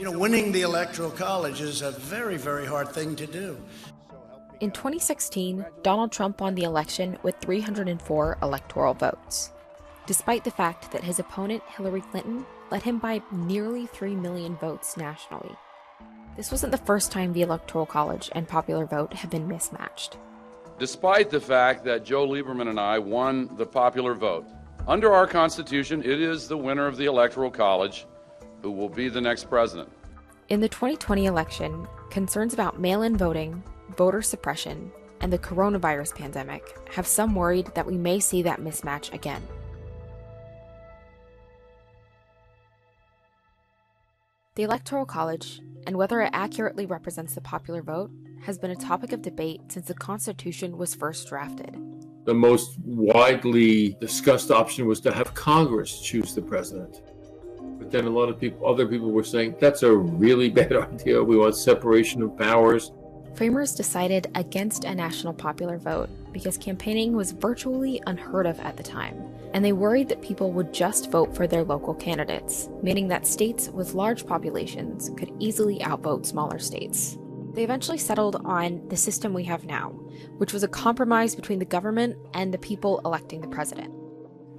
Winning the Electoral College is a very, very hard thing to do. In 2016, Donald Trump won the election with 304 electoral votes, despite the fact that his opponent Hillary Clinton led him by nearly 3 million votes nationally. This wasn't the first time the Electoral College and popular vote have been mismatched. Despite the fact that Joe Lieberman and I won the popular vote, under our Constitution, it is the winner of the Electoral College who will be the next president. In the 2020 election, concerns about mail-in voting, voter suppression, and the coronavirus pandemic have some worried that we may see that mismatch again. The Electoral College, and whether it accurately represents the popular vote, has been a topic of debate since the Constitution was first drafted. The most widely discussed option was to have Congress choose the president. But then a lot of other people were saying, that's a really bad idea. We want separation of powers. Framers decided against a national popular vote because campaigning was virtually unheard of at the time, and they worried that people would just vote for their local candidates, meaning that states with large populations could easily outvote smaller states. They eventually settled on the system we have now, which was a compromise between the government and the people electing the president.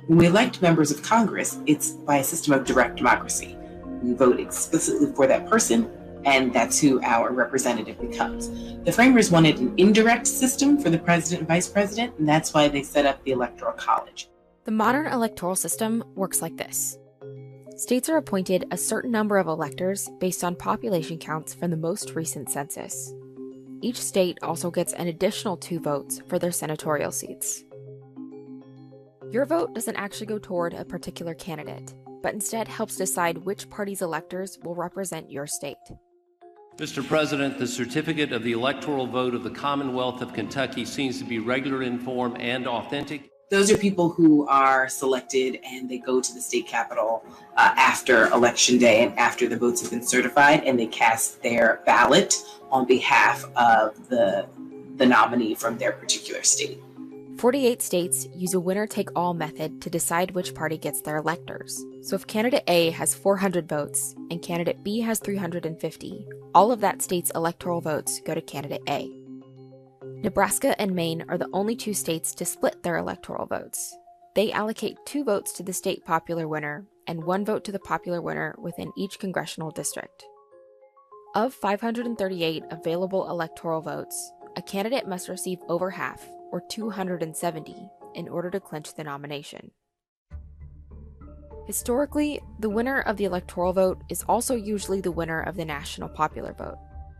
When we elect members of Congress, it's by a system of direct democracy. We vote explicitly for that person, and that's who our representative becomes. The framers wanted an indirect system for the president and vice president, and that's why they set up the Electoral College. The modern electoral system works like this. States are appointed a certain number of electors based on population counts from the most recent census. Each state also gets an additional 2 votes for their senatorial seats. Your vote doesn't actually go toward a particular candidate, but instead helps decide which party's electors will represent your state. Mr. President, the certificate of the electoral vote of the Commonwealth of Kentucky seems to be regular in form and authentic. Those are people who are selected and they go to the state capitol after Election Day and after the votes have been certified, and they cast their ballot on behalf of the nominee from their particular state. 48 states use a winner-take-all method to decide which party gets their electors. So if candidate A has 400 votes and candidate B has 350, all of that state's electoral votes go to candidate A. Nebraska and Maine are the only 2 states to split their electoral votes. They allocate 2 votes to the state popular winner and 1 vote to the popular winner within each congressional district. Of 538 available electoral votes, a candidate must receive over half, or 270, in order to clinch the nomination. Historically, the winner of the electoral vote is also usually the winner of the national popular vote.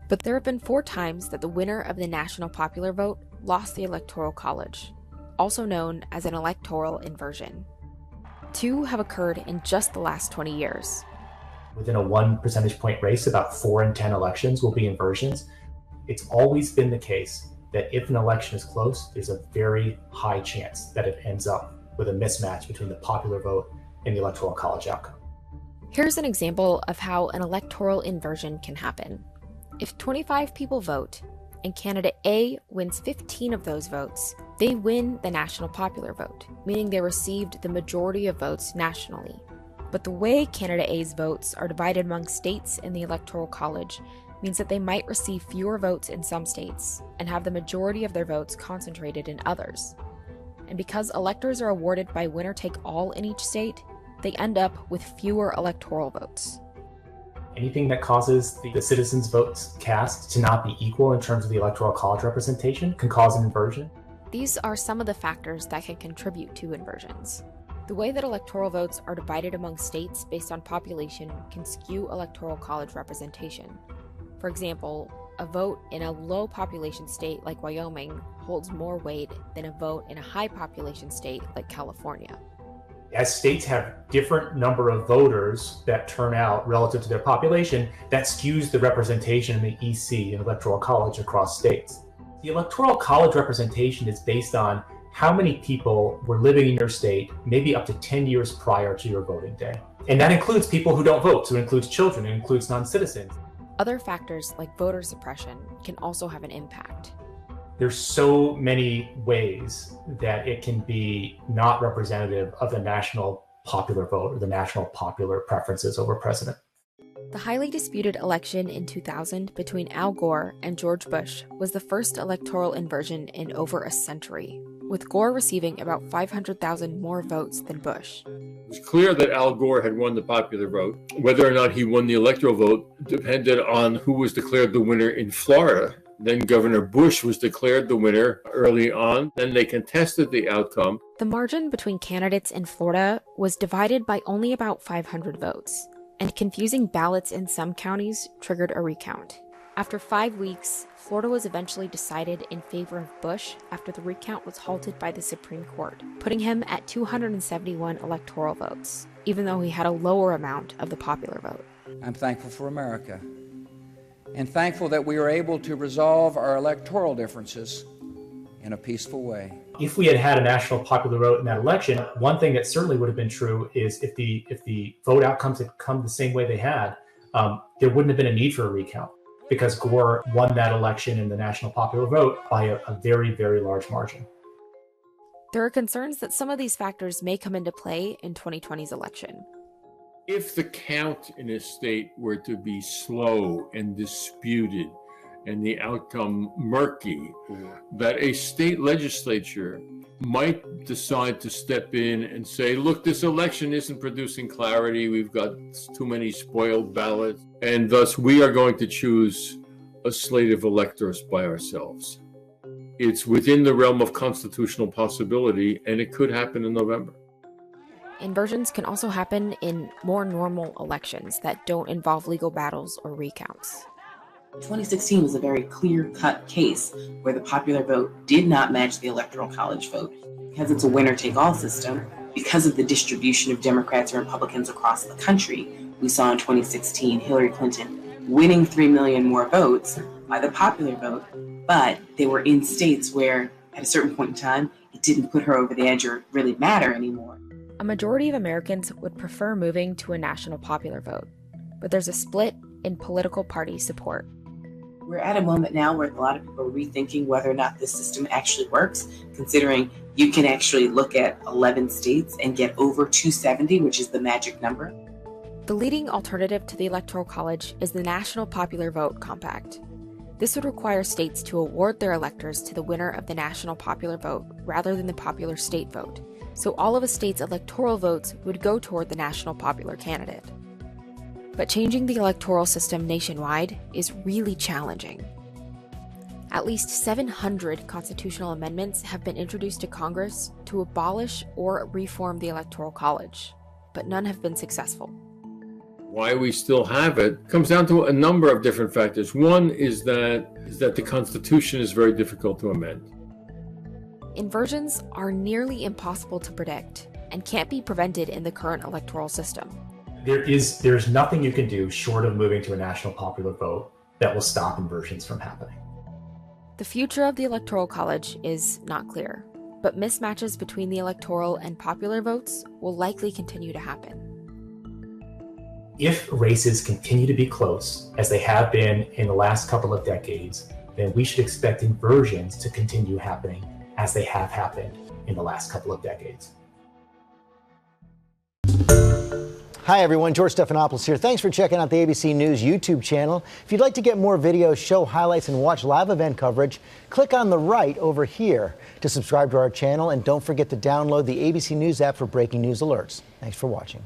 But there have been 4 times that the winner of the national popular vote lost the Electoral College, also known as an electoral inversion. 2 have occurred in just the last 20 years. Within a 1 percentage point race, about 4 in 10 elections will be inversions. It's always been the case that if an election is close, there's a very high chance that it ends up with a mismatch between the popular vote and the Electoral College outcome. Here's an example of how an electoral inversion can happen. If 25 people vote, and candidate A wins 15 of those votes, they win the national popular vote, meaning they received the majority of votes nationally. But the way candidate A's votes are divided among states in the Electoral College means that they might receive fewer votes in some states and have the majority of their votes concentrated in others. And because electors are awarded by winner-take-all in each state, they end up with fewer electoral votes. Anything that causes the citizens' votes cast to not be equal in terms of the Electoral College representation can cause an inversion. These are some of the factors that can contribute to inversions. The way that electoral votes are divided among states based on population can skew Electoral College representation. For example, a vote in a low population state like Wyoming holds more weight than a vote in a high population state like California. As states have different number of voters that turn out relative to their population, that skews the representation in the EC and Electoral College across states. The Electoral College representation is based on how many people were living in your state maybe up to 10 years prior to your voting day. And that includes people who don't vote, so it includes children, it includes non-citizens. Other factors like voter suppression can also have an impact. There's so many ways that it can be not representative of the national popular vote or the national popular preferences over president. The highly disputed election in 2000 between Al Gore and George Bush was the first electoral inversion in over a century, with Gore receiving about 500,000 more votes than Bush. It was clear that Al Gore had won the popular vote. Whether or not he won the electoral vote depended on who was declared the winner in Florida. Then Governor Bush was declared the winner early on. Then they contested the outcome. The margin between candidates in Florida was divided by only about 500 votes, and confusing ballots in some counties triggered a recount. After 5 weeks, Florida was eventually decided in favor of Bush after the recount was halted by the Supreme Court, putting him at 271 electoral votes, even though he had a lower amount of the popular vote. I'm thankful for America, and thankful that we were able to resolve our electoral differences in a peaceful way. If we had had a national popular vote in that election, one thing that certainly would have been true is if the vote outcomes had come the same way they had, there wouldn't have been a need for a recount, because Gore won that election in the national popular vote by a very, very large margin. There are concerns that some of these factors may come into play in 2020's election. If the count in a state were to be slow and disputed and the outcome murky, that a state legislature might decide to step in and say, look, this election isn't producing clarity, we've got too many spoiled ballots, and thus we are going to choose a slate of electors by ourselves. It's within the realm of constitutional possibility, and it could happen in November. Inversions can also happen in more normal elections that don't involve legal battles or recounts. 2016 was a very clear-cut case where the popular vote did not match the Electoral College vote. Because it's a winner-take-all system, because of the distribution of Democrats and Republicans across the country, we saw in 2016 Hillary Clinton winning 3 million more votes by the popular vote, but they were in states where, at a certain point in time, it didn't put her over the edge or really matter anymore. A majority of Americans would prefer moving to a national popular vote, but there's a split in political party support. We're at a moment now where a lot of people are rethinking whether or not this system actually works, considering you can actually look at 11 states and get over 270, which is the magic number. The leading alternative to the Electoral College is the National Popular Vote Compact. This would require states to award their electors to the winner of the national popular vote rather than the popular state vote, so all of a state's electoral votes would go toward the national popular candidate. But changing the electoral system nationwide is really challenging. At least 700 constitutional amendments have been introduced to Congress to abolish or reform the Electoral College, but none have been successful. Why we still have it comes down to a number of different factors. One is that the Constitution is very difficult to amend. Inversions are nearly impossible to predict and can't be prevented in the current electoral system. There's nothing you can do short of moving to a national popular vote that will stop inversions from happening. The future of the Electoral College is not clear, but mismatches between the electoral and popular votes will likely continue to happen. If races continue to be close, as they have been in the last couple of decades, then we should expect inversions to continue happening as they have happened in the last couple of decades. Hi everyone, George Stephanopoulos here. Thanks for checking out the ABC News YouTube channel. If you'd like to get more videos, show highlights, and watch live event coverage, click on the right over here to subscribe to our channel, and don't forget to download the ABC News app for breaking news alerts. Thanks for watching.